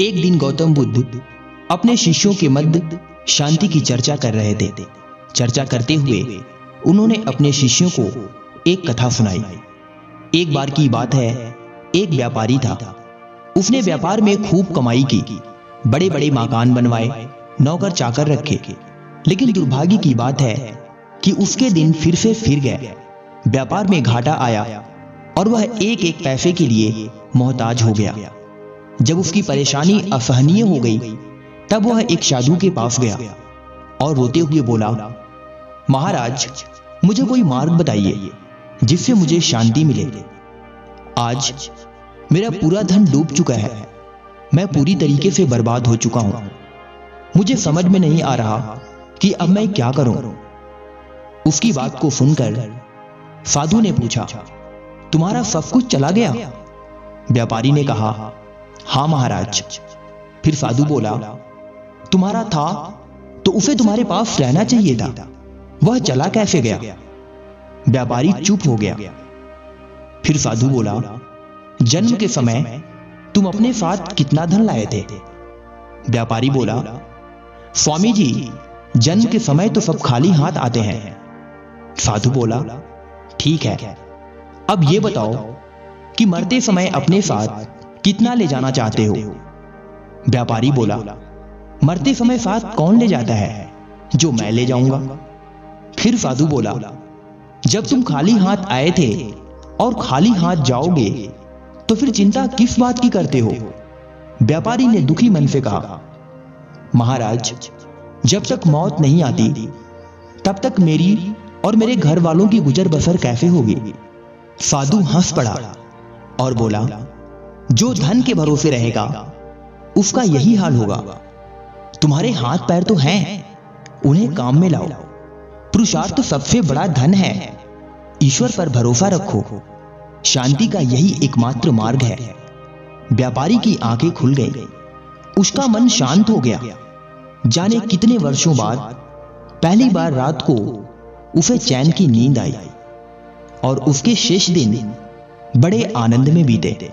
एक दिन गौतम बुद्ध अपने शिष्यों के मध्य शांति की चर्चा कर रहे थे। चर्चा करते हुए उन्होंने अपने शिष्यों को एक कथा सुनाई। एक बार की बात है, एक व्यापारी था। उसने व्यापार में खूब कमाई की, बड़े बड़े मकान बनवाए, नौकर चाकर रखे। लेकिन दुर्भाग्य की बात है कि उसके दिन फिर से फिर गए। व्यापार में घाटा आया और वह एक एक पैसे के लिए मोहताज हो गया। जब उसकी परेशानी असहनीय हो गई, तब वह एक साधु के पास गया और रोते हुए बोला, महाराज, मुझे कोई मार्ग बताइए जिससे मुझे शांति मिले। आज मेरा पूरा धन डूब चुका है, मैं पूरी तरीके से बर्बाद हो चुका हूं। मुझे समझ में नहीं आ रहा कि अब मैं क्या करूं। उसकी बात को सुनकर साधु ने पूछा, तुम्हारा सब कुछ चला गया? व्यापारी ने कहा, हां महाराज। फिर साधु बोला, तुम्हारा था तो उसे तुम्हारे पास रहना चाहिए था, वह चला कैसे गया? व्यापारी चुप हो गया। फिर साधु बोला, जन्म के समय तुम अपने साथ कितना धन लाए थे? व्यापारी बोला, स्वामी जी, जन्म के समय तो सब खाली हाथ आते हैं। साधु बोला, ठीक है, अब ये बताओ कि मरते समय अपने साथ कितना ले जाना चाहते हो? व्यापारी बोला, मरते समय साथ कौन ले जाता है, जो मैं ले जाऊंगा। फिर साधु बोला, जब तुम खाली हाथ आए थे और खाली हाथ जाओगे तो फिर चिंता किस बात की करते हो? व्यापारी ने दुखी मन से कहा, महाराज, जब तक मौत नहीं आती तब तक मेरी और मेरे घर वालों की गुजर बसर कैसे होगी? साधु हंस पड़ा और बोला, जो धन के भरोसे रहेगा उसका यही हाल होगा। तुम्हारे हाथ पैर तो हैं, उन्हें काम में लाओ। पुरुषार्थ तो सबसे बड़ा धन है। ईश्वर पर भरोसा रखो, शांति का यही एकमात्र मार्ग है। व्यापारी की आंखें खुल गई, उसका मन शांत हो गया। जाने कितने वर्षों बाद पहली बार रात को उसे चैन की नींद आई और उसके शेष दिन बड़े आनंद में बीते।